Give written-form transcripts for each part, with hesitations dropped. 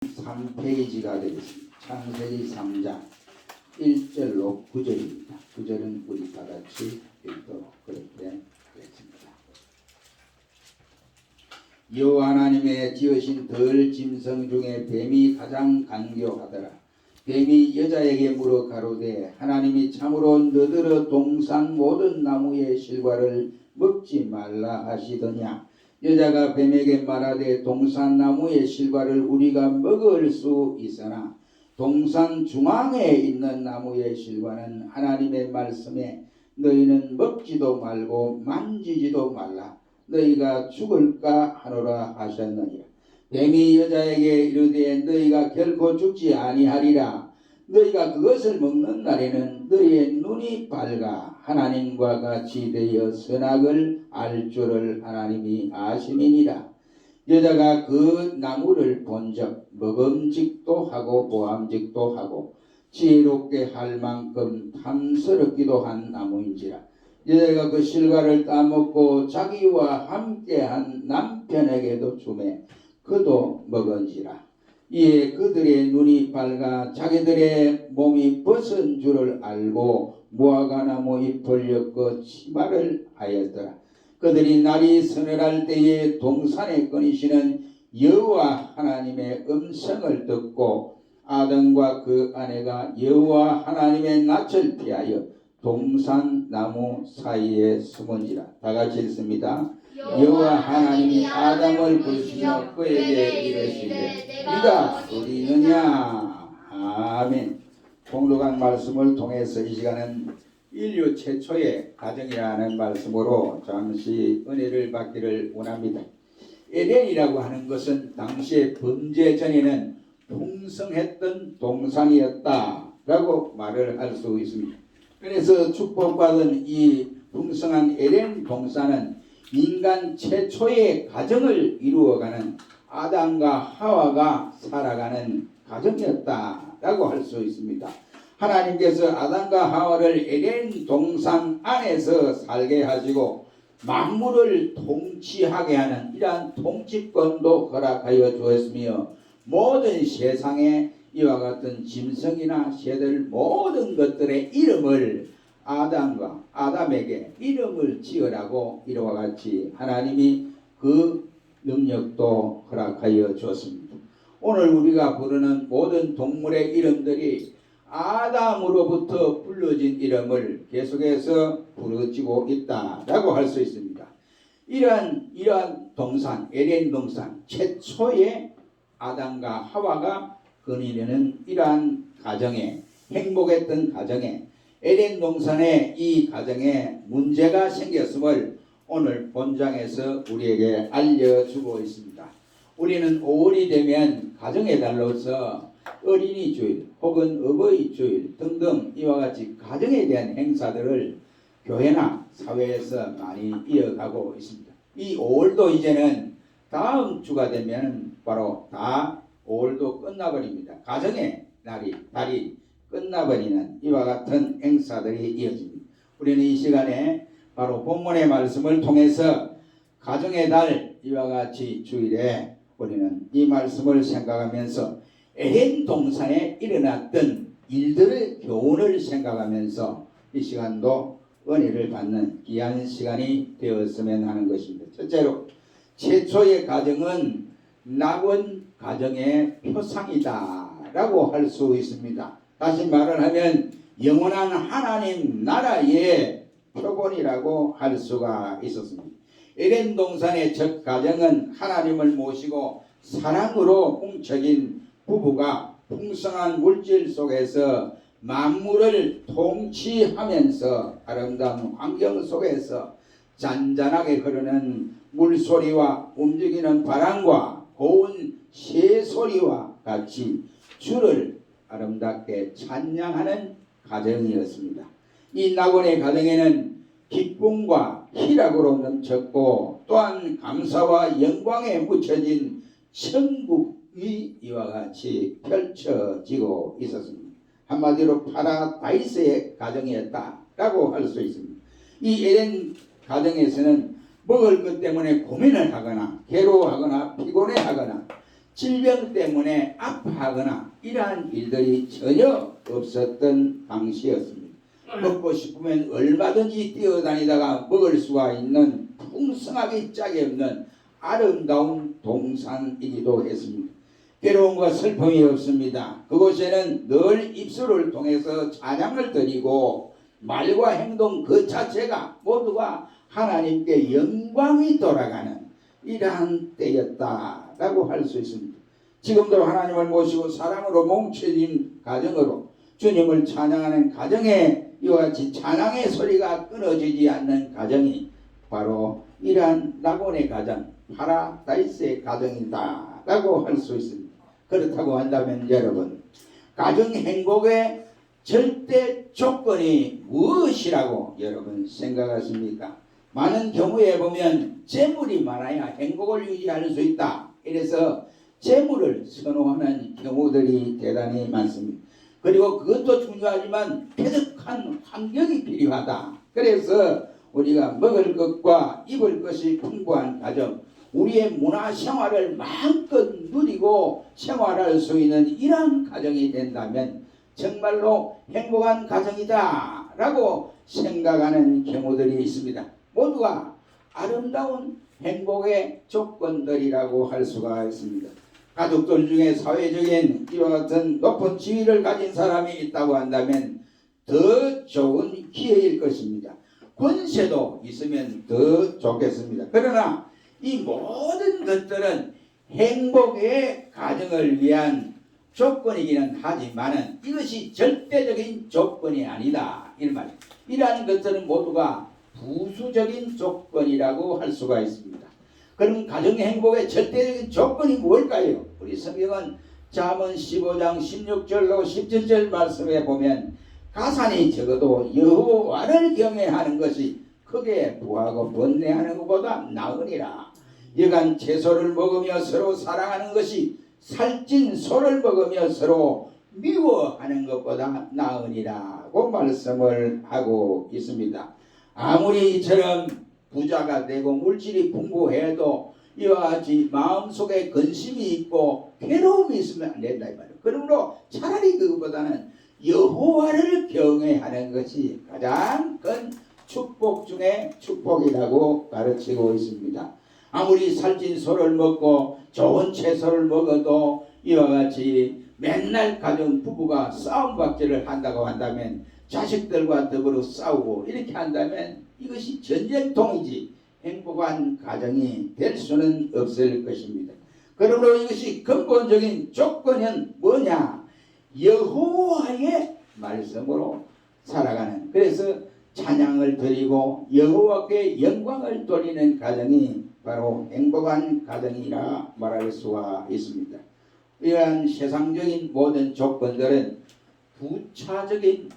3페이지가 되겠습니다. 창세기 3장 1절로 9절입니다. 9절은 우리 다 같이 읽도록 그렇게 되겠습니다. 여호와 하나님의 지으신 들 짐승 중에 뱀이 가장 간교하더라. 뱀이 여자에게 물어 가로되 하나님이 참으로 너더러 동산 모든 나무의 실과를 먹지 말라 하시더냐. 여자가 뱀에게 말하되 동산 나무의 실과를 우리가 먹을 수 있으나 동산 중앙에 있는 나무의 실과는 하나님의 말씀에 너희는 먹지도 말고 만지지도 말라 너희가 죽을까 하노라 하셨느니라. 뱀이 여자에게 이르되 너희가 결코 죽지 아니하리라. 너희가 그것을 먹는 날에는 너희의 눈이 밝아 하나님과 같이 되어 선악을 알 줄을 하나님이 아심이니라. 여자가 그 나무를 본즉 먹음직도 하고 보암직도 하고 지혜롭게 할 만큼 탐스럽기도 한 나무인지라. 여자가 그 실과를 따먹고 자기와 함께한 남편에게도 주매 그도 먹은지라. 이에 그들의 눈이 밝아 자기들의 몸이 벗은 줄을 알고 무화과나무 잎을 엮어 치마를 하였더라. 그들이 날이 서늘할 때에 동산에 거니시는 여호와 하나님의 음성을 듣고 아담과 그 아내가 여호와 하나님의 낯을 피하여 동산 나무 사이에 숨은지라. 다 같이 읽습니다. 여호와 하나님이 아담을 부르시며 그에게 이르시되 네가 어디 있느냐. 아멘. 공독한 말씀을 통해서 이 시간은 인류 최초의 가정이라는 말씀으로 잠시 은혜를 받기를 원합니다. 에덴이라고 하는 것은 당시의 범죄 전에는 풍성했던 동산이었다라고 말을 할 수 있습니다. 그래서 축복받은 이 풍성한 에덴 동산은 인간 최초의 가정을 이루어가는 아담과 하와가 살아가는 가정이었다라고 할 수 있습니다. 하나님께서 아담과 하와를 에덴 동산 안에서 살게 하시고 만물을 통치하게 하는 이러한 통치권도 허락하여 주었으며 모든 세상에 이와 같은 짐승이나 새들 모든 것들의 이름을 아담에게 이름을 지으라고 이와 같이 하나님이 그 능력도 허락하여 주었습니다. 오늘 우리가 부르는 모든 동물의 이름들이 아담으로부터 불러진 이름을 계속해서 부르지고 있다라고 할 수 있습니다. 이러한 동산, 에덴 동산 최초의 아담과 하와가 거니는 이러한 가정에 행복했던 가정에 에덴 동산의 이 가정에 문제가 생겼음을 오늘 본장에서 우리에게 알려주고 있습니다. 우리는 5월이 되면 가정의 달로서 어린이 주일 혹은 어버이 주일 등등 이와 같이 가정에 대한 행사들을 교회나 사회에서 많이 이어가고 있습니다. 이 5월도 이제는 다음 주가 되면 바로 다 5월도 끝나버립니다. 가정의 달이 끝나버리는 이와 같은 행사들이 이어집니다. 우리는 이 시간에 바로 본문의 말씀을 통해서 가정의 달 이와 같이 주일에 우리는 이 말씀을 생각하면서 에덴 동산에 일어났던 일들의 교훈을 생각하면서 이 시간도 은혜를 받는 귀한 시간이 되었으면 하는 것입니다. 첫째로 최초의 가정은 낙원 가정의 표상이다 라고 할 수 있습니다. 다시 말을 하면 영원한 하나님 나라의 표본이라고 할 수가 있었습니다. 에덴 동산의 첫 가정은 하나님을 모시고 사랑으로 뭉쳐진 부부가 풍성한 물질 속에서 만물을 통치하면서 아름다운 환경 속에서 잔잔하게 흐르는 물소리와 움직이는 바람과 고운 새소리와 같이 주를 아름답게 찬양하는 가정이었습니다. 이 낙원의 가정에는 기쁨과 희락으로 넘쳤고 또한 감사와 영광에 묻혀진 천국이 이와 같이 펼쳐지고 있었습니다. 한마디로 파라다이스의 가정이었다라고 할 수 있습니다. 이 에덴 가정에서는 먹을 것 때문에 고민을 하거나 괴로워하거나 피곤해하거나 질병 때문에 아파하거나 이러한 일들이 전혀 없었던 당시였습니다. 먹고 싶으면 얼마든지 뛰어다니다가 먹을 수가 있는 풍성하기 짝이 없는 아름다운 동산이기도 했습니다. 괴로움과 슬픔이 없습니다. 그곳에는 늘 입술을 통해서 찬양을 드리고 말과 행동 그 자체가 모두가 하나님께 영광이 돌아가는 이러한 때였다라고 할 수 있습니다. 지금도 하나님을 모시고 사랑으로 뭉쳐진 가정으로 주님을 찬양하는 가정에 이와 같이 찬양의 소리가 끊어지지 않는 가정이 바로 이러한 낙원의 가정, 파라다이스의 가정이다 라고 할 수 있습니다. 그렇다고 한다면 여러분, 가정 행복의 절대 조건이 무엇이라고 여러분 생각하십니까? 많은 경우에 보면 재물이 많아야 행복을 유지할 수 있다. 이래서 재물을 선호하는 경우들이 대단히 많습니다. 그리고 그것도 중요하지만 쾌적한 환경이 필요하다. 그래서 우리가 먹을 것과 입을 것이 풍부한 가정, 우리의 문화 생활을 마음껏 누리고 생활할 수 있는 이러한 가정이 된다면 정말로 행복한 가정이다 라고 생각하는 경우들이 있습니다. 모두가 아름다운 행복의 조건들이라고 할 수가 있습니다. 가족들 중에 사회적인 이와 같은 높은 지위를 가진 사람이 있다고 한다면 더 좋은 기회일 것입니다. 권세도 있으면 더 좋겠습니다. 그러나 이 모든 것들은 행복의 가정을 위한 조건이기는 하지만은 이것이 절대적인 조건이 아니다. 이러한 것들은 모두가 부수적인 조건이라고 할 수가 있습니다. 그럼 가정 행복의 절대적인 조건이 뭘까요? 우리 성경은 잠언 15장 16절로 17절 말씀에 보면 가산이 적어도 여호와를 경외하는 것이 크게 부하고 번뇌하는 것보다 나으니라. 여간 채소를 먹으며 서로 사랑하는 것이 살찐 소를 먹으며 서로 미워하는 것보다 나으니라고 말씀을 하고 있습니다. 아무리 이처럼 부자가 되고 물질이 풍부해도 이와 같이 마음속에 근심이 있고 괴로움이 있으면 안 된다 이 말이에요. 그러므로 차라리 그것보다는 여호와를 경외하는 것이 가장 큰 축복 중에 축복이라고 가르치고 있습니다. 아무리 살찐 소를 먹고 좋은 채소를 먹어도 이와 같이 맨날 가정 부부가 싸움박질을 한다고 한다면 자식들과 더불어 싸우고 이렇게 한다면 이것이 전쟁통이지 행복한 가정이 될 수는 없을 것입니다. 그러므로 이것이 근본적인 조건은 뭐냐? 여호와의 말씀으로 살아가는, 그래서 찬양을 드리고 여호와께 영광을 돌리는 가정이 바로 행복한 가정이라 말할 수가 있습니다. 이러한 세상적인 모든 조건들은 부차적인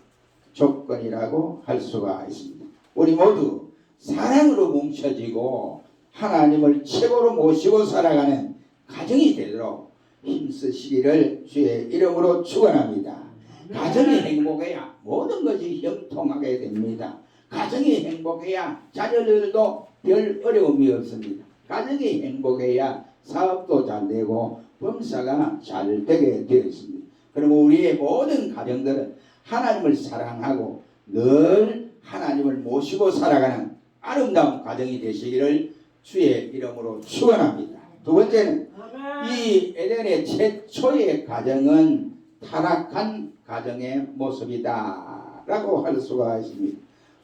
조건이라고 할 수가 있습니다. 우리 모두 사랑으로 뭉쳐지고 하나님을 최고로 모시고 살아가는 가정이 되도록 힘쓰시기를 주의 이름으로 축원합니다. 가정이 행복해야 모든 것이 형통하게 됩니다. 가정이 행복해야 자녀들도 별 어려움이 없습니다. 가정이 행복해야 사업도 잘 되고 범사가 잘 되게 되어 있습니다. 그리고 우리의 모든 가정들은 하나님을 사랑하고 늘 하나님을 모시고 살아가는 아름다운 가정이 되시기를 주의 이름으로 축원합니다. 두 번째는 이 에덴의 최초의 가정은 타락한 가정의 모습이다 라고 할 수가 있습니다.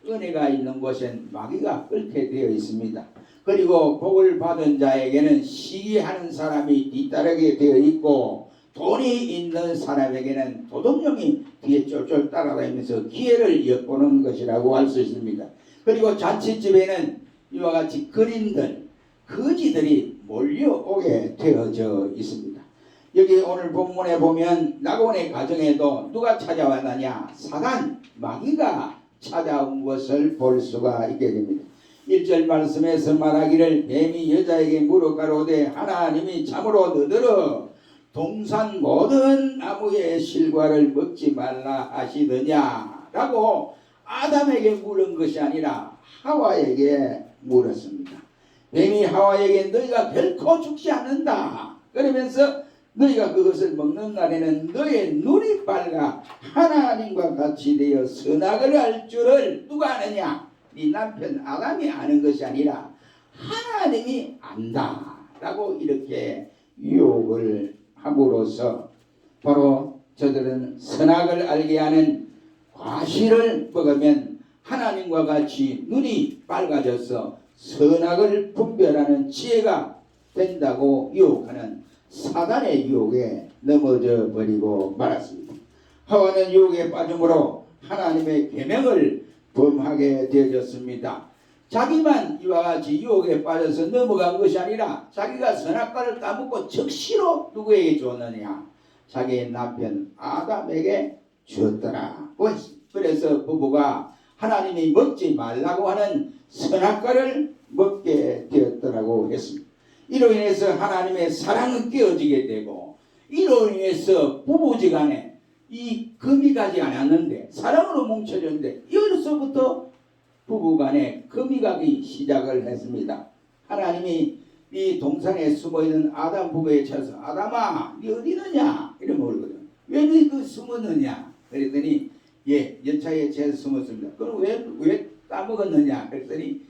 은혜가 있는 곳엔 마귀가 끓게 되어 있습니다. 그리고 복을 받은 자에게는 시기하는 사람이 뒤따르게 되어 있고 돈이 있는 사람에게는 도둑놈이 뒤에 쫄쫄 따라다니면서 기회를 엿보는 것이라고 할 수 있습니다. 그리고 잔치집에는 이와 같이 그림들, 거지들이 몰려오게 되어져 있습니다. 여기 오늘 본문에 보면 낙원의 가정에도 누가 찾아왔느냐? 사단, 마귀가 찾아온 것을 볼 수가 있게 됩니다. 1절 말씀에서 말하기를 뱀이 여자에게 물어 가로되 하나님이 참으로 너더러 동산 모든 나무의 실과를 먹지 말라 하시더냐 라고 아담에게 물은 것이 아니라 하와에게 물었습니다. 뱀이 하와에게 너희가 결코 죽지 않는다 그러면서 너희가 그것을 먹는 날에는 너의 눈이 밝아 하나님과 같이 되어 선악을 알 줄을 누가 아느냐? 네 남편 아담이 아는 것이 아니라 하나님이 안다 라고 이렇게 유혹을 함으로써 바로 저들은 선악을 알게 하는 과실을 먹으면 하나님과 같이 눈이 밝아져서 선악을 분별하는 지혜가 된다고 유혹하는 사단의 유혹에 넘어져 버리고 말았습니다. 하와는 유혹에 빠짐으로 하나님의 계명을 범하게 되어졌습니다. 자기만 이와 같이 유혹에 빠져서 넘어간 것이 아니라 자기가 선악과를 따먹고 즉시로 누구에게 줬느냐? 자기의 남편 아담에게 주었더라. 그래서 부부가 하나님이 먹지 말라고 하는 선악과를 먹게 되었더라고 했습니다. 이로 인해서 하나님의 사랑은 깨어지게 되고, 이로 인해서 부부지간에 이 금이 가지 않았는데 사랑으로 뭉쳐졌는데, 여기서부터 부부간에 금이 가기 시작을 했습니다. 하나님이 이 동산에 숨어있는 아담 부부에 쳐서 아담아 네 어디 있느냐 이러면 물거든. 왜 너 그 숨었느냐 그랬더니 예 연차에 제가 숨었습니다. 그럼 왜 따먹었느냐 그랬더니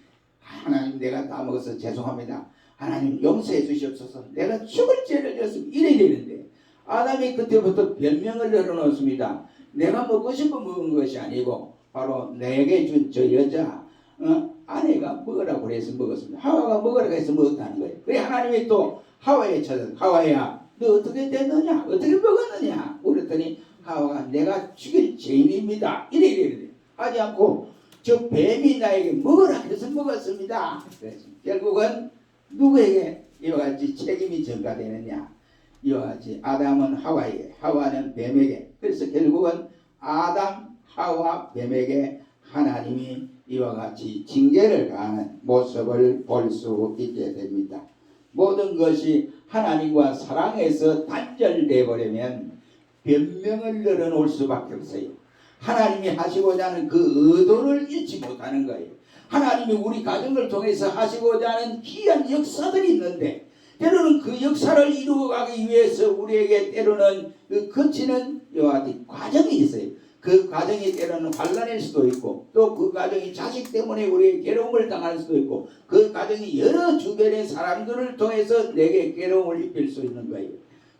하나님 내가 따먹어서 죄송합니다. 하나님 용서해 주시옵소서. 내가 죽을 죄를 졌습니다. 이래 되는데 아담이 그때부터 변명을 열어놓습니다. 내가 먹고 싶어 먹은 것이 아니고 바로 내게 준 저 여자 아내가 먹으라고 그래서 먹었습니다. 하와가 먹으라고 해서 먹었다는 거예요. 그래 하나님이 또 하와에 쳐서 하와야 너 어떻게 됐느냐 어떻게 먹었느냐 그랬더니 하와가 내가 죽일 죄인입니다. 이래 하지 않고 저 뱀이 나에게 먹으라 해서 먹었습니다. 그래서 결국은 누구에게 이와 같이 책임이 전가되느냐? 이와 같이 아담은 하와에게, 하와는 뱀에게. 그래서 결국은 아담, 하와, 뱀에게 하나님이 이와 같이 징계를 가하는 모습을 볼 수 있게 됩니다. 모든 것이 하나님과 사랑에서 단절되어 버리면 변명을 늘어놓을 수밖에 없어요. 하나님이 하시고자 하는 그 의도를 잃지 못하는 거예요. 하나님이 우리 가정을 통해서 하시고자 하는 귀한 역사들이 있는데 때로는 그 역사를 이루어가기 위해서 우리에게 때로는 그 거치는 여러 가지 과정이 있어요. 그 과정이 때로는 환난일 수도 있고 또 그 과정이 자식 때문에 우리에게 괴로움을 당할 수도 있고 그 과정이 여러 주변의 사람들을 통해서 내게 괴로움을 입힐 수 있는 거예요.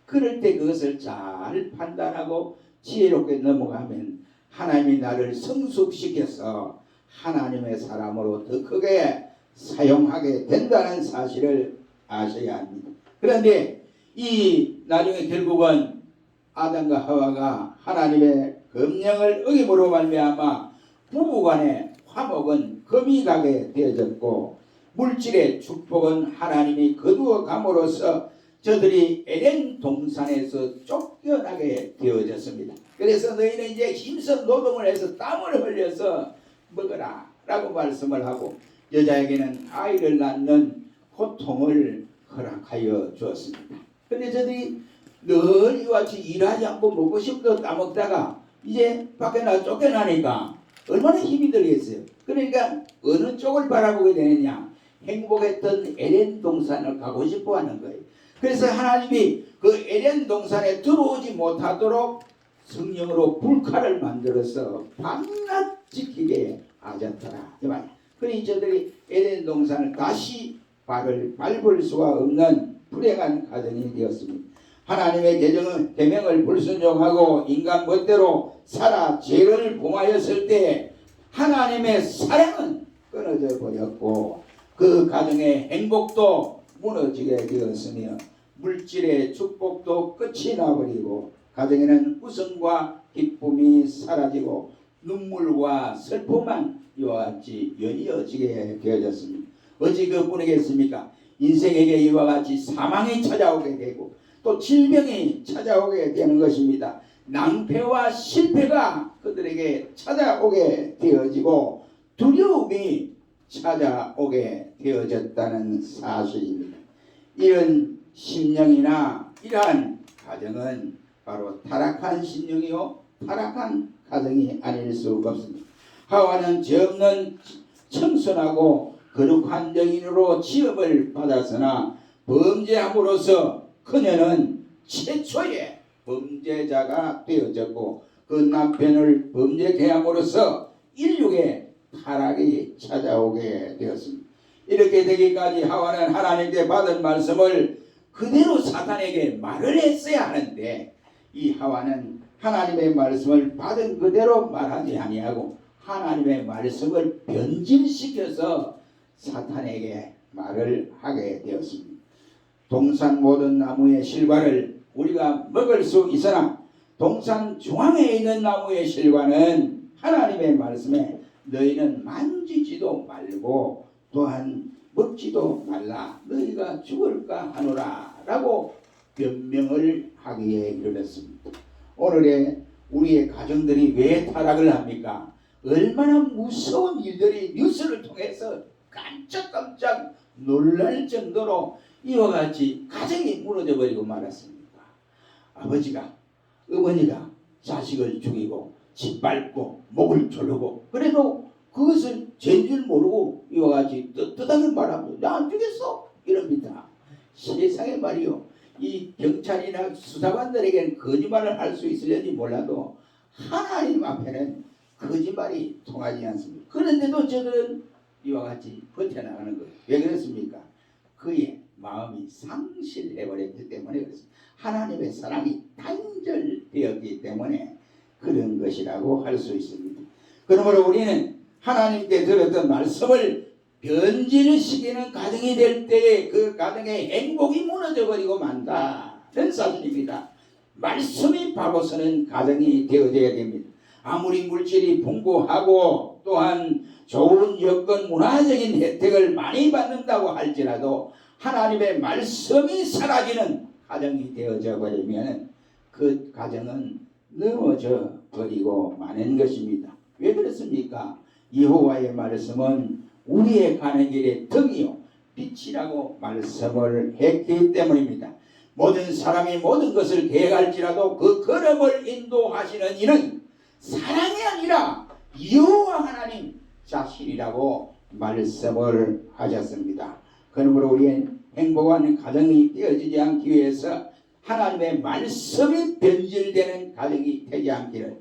그럴 때 그것을 잘 판단하고 지혜롭게 넘어가면 하나님이 나를 성숙시켜서 하나님의 사람으로 더 크게 사용하게 된다는 사실을 아셔야 합니다. 그런데 이 나중에 결국은 아담과 하와가 하나님의 금령을 어김으로 말미암아 부부간의 화목은 금이 가게 되어졌고 물질의 축복은 하나님이 거두어 감으로써 저들이 에덴 동산에서 쫓겨나게 되어졌습니다. 그래서 너희는 이제 힘써 노동을 해서 땀을 흘려서 먹어라 라고 말씀을 하고 여자에게는 아이를 낳는 고통을 허락하여 주었습니다. 그런데 저들이 늘 이와 같이 일하지 않고 먹고 싶어도 따먹다가 이제 밖에 나가 쫓겨나니까 얼마나 힘이 들겠어요. 그러니까 어느 쪽을 바라보게 되느냐, 행복했던 에덴 동산을 가고 싶어 하는 거예요. 그래서 하나님이 그 에덴 동산에 들어오지 못하도록 성령으로 불칼을 만들어서 밤낮 지키게 하셨더라 이 말이에요. 그러니 저들이 에덴 동산을 다시 발을 밟을 수가 없는 불행한 가정이 되었습니다. 하나님의 계명을 불순종하고 인간 멋대로 살아 죄를 범하였을 때 하나님의 사랑은 끊어져 버렸고 그 가정의 행복도 무너지게 되었으며 물질의 축복도 끝이 나버리고 가정에는 웃음과 기쁨이 사라지고 눈물과 슬픔만 이와 같이 연이어지게 되어졌습니다. 어찌 그뿐이겠습니까? 인생에게 이와 같이 사망이 찾아오게 되고 또 질병이 찾아오게 되는 것입니다. 낭패와 실패가 그들에게 찾아오게 되어지고 두려움이 찾아오게 되어졌다는 사실입니다. 이런 심령이나 이러한 가정은 바로 타락한 심령이요 타락한 가정이 아닐 수가 없습니다. 하와는 죄 없는 청순하고 거룩한 정인으로 취업을 받았으나 범죄함으로써 그녀는 최초의 범죄자가 되어졌고 그 남편을 범죄케 함으로써 인류의 타락이 찾아오게 되었습니다. 이렇게 되기까지 하와는 하나님께 받은 말씀을 그대로 사탄에게 말을 했어야 하는데 이 하와는 하나님의 말씀을 받은 그대로 말하지 아니하고 하나님의 말씀을 변질시켜서 사탄에게 말을 하게 되었습니다. 동산 모든 나무의 실과를 우리가 먹을 수 있으나 동산 중앙에 있는 나무의 실과는 하나님의 말씀에 너희는 만지지도 말고 또한 먹지도 말라 너희가 죽을까 하노라 라고 변명을 하기에 이르렀습니다. 오늘의 우리의 가정들이 왜 타락을 합니까? 얼마나 무서운 일들이 뉴스를 통해서 깜짝깜짝 놀랄 정도로 이와 같이 가정이 무너져 버리고 말았습니까? 아버지가 어머니가 자식을 죽이고 짓밟고 목을 조르고 그래도 그것을 죄인 줄 모르고 이와 같이 떳떳하게 말하면 나 안 죽였어 이럽니다. 세상에 말이요 이 경찰이나 수사관들에게는 거짓말을 할 수 있을지 몰라도 하나님 앞에는 거짓말이 통하지 않습니다. 그런데도 저들은 이와 같이 버텨나가는 거예요. 왜 그렇습니까? 그의 마음이 상실해버렸기 때문에 그렇습니다. 하나님의 사랑이 단절되었기 때문에 그런 것이라고 할 수 있습니다. 그러므로 우리는 하나님께 들었던 말씀을 변질시키는 가정이 될 때에 그 가정의 행복이 무너져버리고 만다는 사실입니다. 말씀이 바로서는 가정이 되어져야 됩니다. 아무리 물질이 풍부하고 또한 좋은 여건 문화적인 혜택을 많이 받는다고 할지라도 하나님의 말씀이 사라지는 가정이 되어져 버리면 그 가정은 넘어져 버리고 마는 것입니다. 왜 그렇습니까? 여호와의 말씀은 우리의 가는 길의 등이요 빛이라고 말씀을 했기 때문입니다. 모든 사람이 모든 것을 계획할지라도 그 걸음을 인도하시는 이는 사랑이 아니라 여호와 하나님 자신이라고 말씀을 하셨습니다. 그러므로 우리는 행복한 가정이 되어지지 않기 위해서 하나님의 말씀이 변질되는 가정이 되지 않기를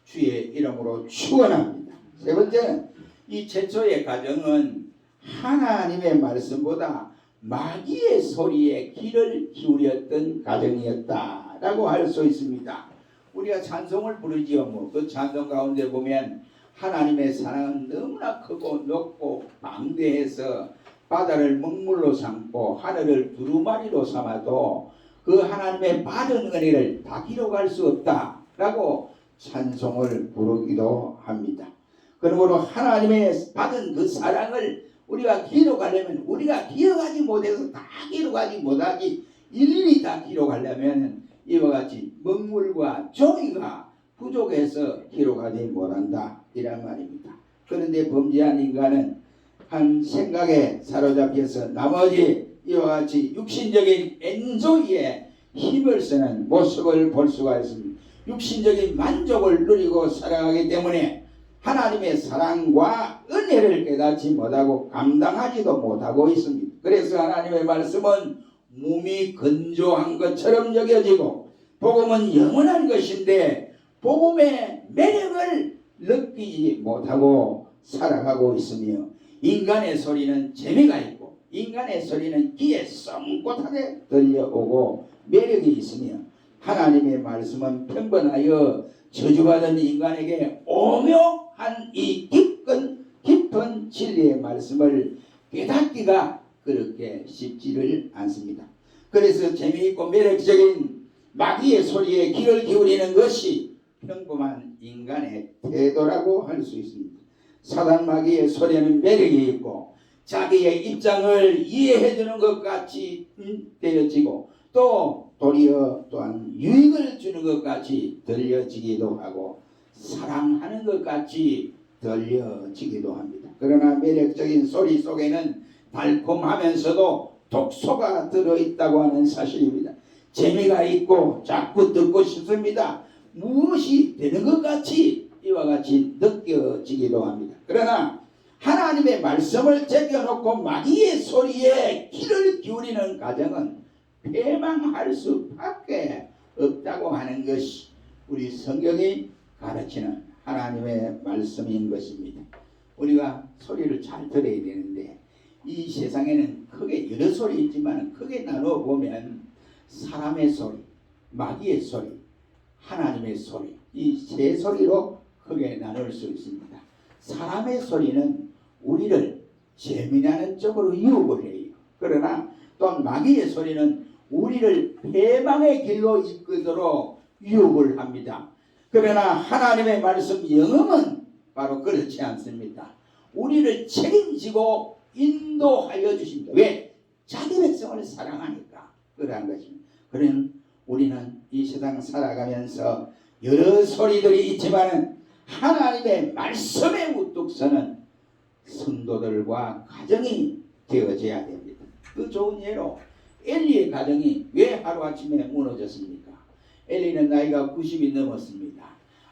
주의 이름으로 축원합니다. 세 번째는 이 최초의 가정은 하나님의 말씀보다 마귀의 소리에 귀를 기울였던 가정이었다라고 할 수 있습니다. 우리가 찬송을 부르지요. 그 찬송 가운데 보면 하나님의 사랑은 너무나 크고 높고 방대해서 바다를 먹물로 삼고 하늘을 두루마리로 삼아도 그 하나님의 받은 은혜를 다 기록할 수 없다라고 찬송을 부르기도 합니다. 그러므로 하나님의 받은 그 사랑을 우리가 기록하려면 우리가 기억하지 못해서 다 기록하지 못하지 일일이 다 기록하려면 이와 같이 먹물과 종이가 부족해서 기록하지 못한다 이란 말입니다. 그런데 범죄한 인간은 한 생각에 사로잡혀서 나머지 이와 같이 육신적인 엔조이에 힘을 쓰는 모습을 볼 수가 있습니다. 육신적인 만족을 누리고 살아가기 때문에 하나님의 사랑과 은혜를 깨닫지 못하고 감당하지도 못하고 있습니다. 그래서 하나님의 말씀은 몸이 건조한 것처럼 여겨지고 복음은 영원한 것인데 복음의 매력을 느끼지 못하고 살아가고 있으며 인간의 소리는 재미가 있고 인간의 소리는 귀에 썽긋하게 들려오고 매력이 있으며 하나님의 말씀은 평범하여 저주받은 인간에게 오묘한 이 깊은 진리의 말씀을 깨닫기가 그렇게 쉽지를 않습니다. 그래서 재미있고 매력적인 마귀의 소리에 귀를 기울이는 것이 평범한 인간의 태도라고 할 수 있습니다. 사단 마귀의 소리는 매력이 있고 자기의 입장을 이해해 주는 것 같이 되어지고 또 도리어 또한 유익을 주는 것 같이 들려지기도 하고 사랑하는 것 같이 들려지기도 합니다. 그러나 매력적인 소리 속에는 달콤하면서도 독소가 들어있다고 하는 사실입니다. 재미가 있고 자꾸 듣고 싶습니다. 무엇이 되는 것 같이 이와 같이 느껴지기도 합니다. 그러나 하나님의 말씀을 제껴놓고 마귀의 소리에 귀를 기울이는 가정은 패망할 수밖에 없다고 하는 것이 우리 성경이 가르치는 하나님의 말씀인 것입니다. 우리가 소리를 잘 들어야 되는데 이 세상에는 크게 여러 소리 있지만 크게 나누어 보면 사람의 소리, 마귀의 소리, 하나님의 소리, 이 세 소리로 크게 나눌 수 있습니다. 사람의 소리는 우리를 재미나는 쪽으로 유혹을 해요. 그러나 또 마귀의 소리는 우리를 패망의 길로 이끌도록 유혹을 합니다. 그러나 하나님의 말씀 영음은 바로 그렇지 않습니다. 우리를 책임지고 인도하여 주십니다. 왜? 자기 백성을 사랑하니까 그러한 것입니다. 그러면 우리는 이 세상 살아가면서 여러 소리들이 있지만 하나님의 말씀의 우뚝서는 성도들과 가정이 되어져야 됩니다. 그 좋은 예로 엘리의 가정이 왜 하루아침에 무너졌습니까? 엘리는 나이가 90이 넘었습니다.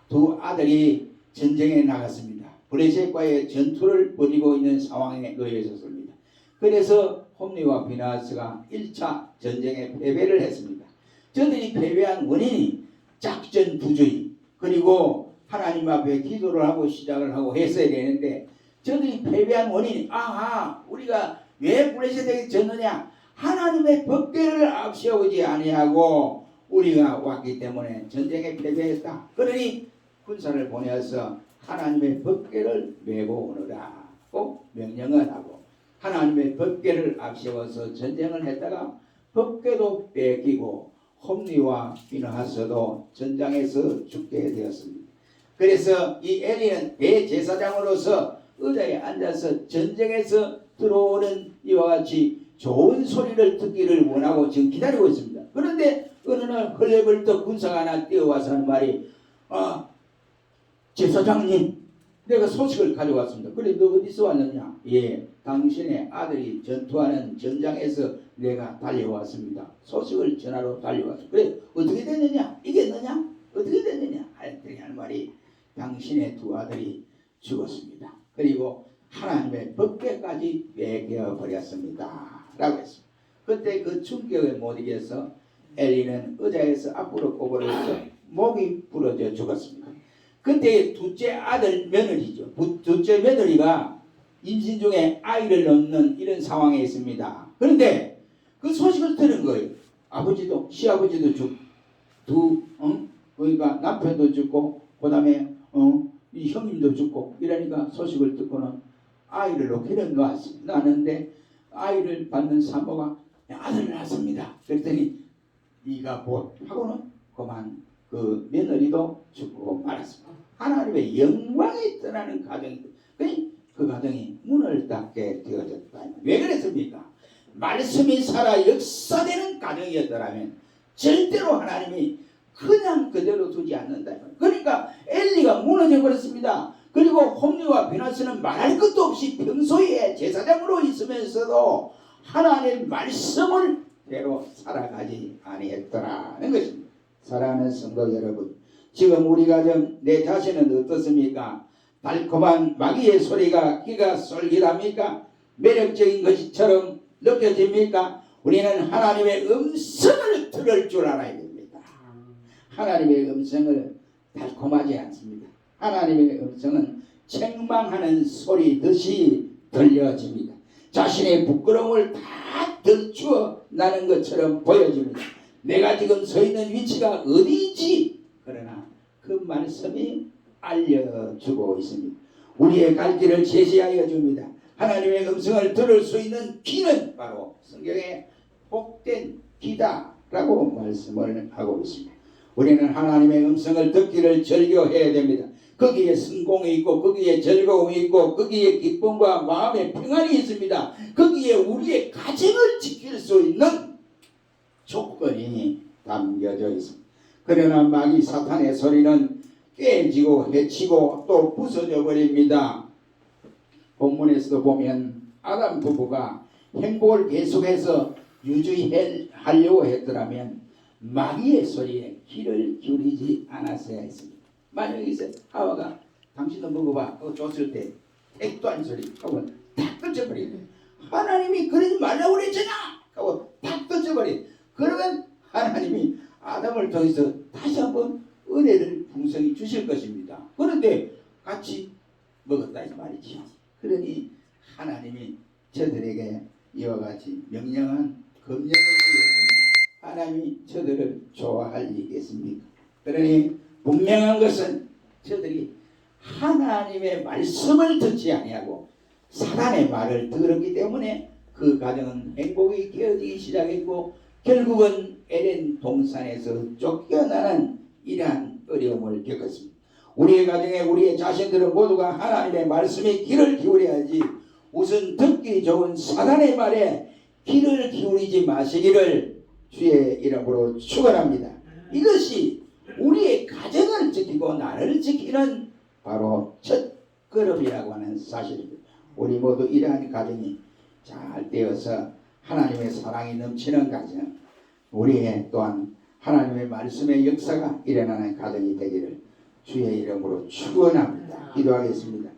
두 아들이 전쟁에 나갔습니다. 블레셋과의 전투를 벌이고 있는 상황에 놓여 있었습니다. 그래서 홈리와 비나스가 1차 전쟁에 패배를 했습니다. 저들이 패배한 원인이 작전 부주의 그리고 하나님 앞에 기도를 하고 시작을 하고 했어야 되는데 저들이 패배한 원인이 우리가 왜 블레셋에게 졌느냐? 하나님의 법궤를 앞세우지 아니하고 우리가 왔기 때문에 전쟁에 패배했다. 그러니 군사를 보내서 하나님의 법궤를 메고 오너라고 명령을 하고 하나님의 법궤를 앞세워서 전쟁을 했다가 법궤도 뺏기고 홈리와 비느하스도 전장에서 죽게 되었습니다. 그래서 이 엘리는 대제사장으로서 의자에 앉아서 전쟁에서 들어오는 이와 같이 좋은 소리를 듣기를 원하고 지금 기다리고 있습니다. 그런데 어느 날 헐레벌떡 군사가 하나 뛰어와서 하는 말이 제사장님 내가 소식을 가져왔습니다. 그래 너 어디서 왔느냐? 예, 당신의 아들이 전투하는 전장에서 내가 달려왔습니다. 소식을 전하러 달려왔습니다. 그래 어떻게 됐느냐? 이겼느냐? 어떻게 됐느냐? 하였더니 하는 말이 당신의 두 아들이 죽었습니다. 그리고 하나님의 법궤까지 빼겨 버렸습니다. 라고 했습니다. 그때 그 충격에 못 이겨서 엘리는 의자에서 앞으로 꼬부러져 목이 부러져 죽었습니다. 그때 둘째 아들 며느리죠. 둘째 며느리가 임신 중에 아이를 낳는 이런 상황에 있습니다. 그런데 그 소식을 들은 거예요. 아버지도 시아버지도 그러니까 남편도 죽고 그 다음에 이 형님도 죽고 이러니까 소식을 듣고는 아이를 놓기는 낳았는데 아이를 받는 산모가 아들을 낳았습니다. 그랬더니 네가 곧 하고는 그만 그 며느리도 죽고 말았습니다. 하나님의 영광이 떠나는 가정이 그 가정이 문을 닫게 되어졌다. 왜 그랬습니까? 말씀이 살아 역사되는 가정이었더라면 절대로 하나님이 그냥 그대로 두지 않는다. 그러니까 엘리가 무너져 버렸습니다. 그리고 홈리와 비나스는 말할 것도 없이 평소에 제사장으로 있으면서도 하나님의 말씀을 대로 살아가지 아니했더라는 것입니다. 사랑하는 성도 여러분, 지금 우리 가정 내 자신은 어떻습니까? 달콤한 마귀의 소리가 귀가 솔깃합니까? 매력적인 것처럼 느껴집니까? 우리는 하나님의 음성을 들을 줄 알아야 됩니다. 하나님의 음성을 달콤하지 않습니다. 하나님의 음성은 책망하는 소리듯이 들려집니다. 자신의 부끄러움을 다 들추어 나는 것처럼 보여집니다. 내가 지금 서 있는 위치가 어디지? 그러나 그 말씀이 알려주고 있습니다. 우리의 갈 길을 제시하여 줍니다. 하나님의 음성을 들을 수 있는 귀는 바로 성경에 복된 귀다라고 말씀을 하고 있습니다. 우리는 하나님의 음성을 듣기를 즐겨해야 됩니다. 거기에 성공이 있고 거기에 즐거움이 있고 거기에 기쁨과 마음의 평안이 있습니다. 거기에 우리의 가정을 지킬 수 있는 조건이 담겨져 있습니다. 그러나 마귀 사탄의 소리는 깨지고 해치고 또 부서져 버립니다. 본문에서도 보면 아담 부부가 행복을 계속해서 유지하려고 했더라면 마귀의 소리에 귀를 기울이지 않았어야 했습니다. 만약에 하와가 당신도 먹어봐 그거 줬을 때 택도 안 소리 하고 탁 던져버리네. 하나님이 그러지 말라고 그랬잖아 하고 탁 던져버린 그 그러면 하나님이 아담을 통해서 다시 한번 은혜를 풍성히 주실 것입니다. 그런데 같이 먹었다 이 말이죠. 그러니 하나님이 저들에게 이와 같이 명령한 검령을 주었으니 하나님이 저들을 좋아할 일이 있겠습니까? 그러니 분명한 것은 저들이 하나님의 말씀을 듣지 아니하고 사단의 말을 들었기 때문에 그 가정은 행복이 깨어지기 시작했고 결국은 에덴 동산에서 쫓겨나는 이러한 어려움을 겪었습니다. 우리의 가정에 우리의 자신들은 모두가 하나님의 말씀에 귀를 기울여야지 우선 듣기 좋은 사단의 말에 귀를 기울이지 마시기를 주의 이름으로 축원합니다. 이것이 우리의 가정을 지키고 나를 지키는 바로 첫 걸음이라고 하는 사실입니다. 우리 모두 이러한 가정이 잘 되어서 하나님의 사랑이 넘치는 가정, 우리의 또한 하나님의 말씀의 역사가 일어나는 가정이 되기를 주의 이름으로 축원합니다. 기도하겠습니다.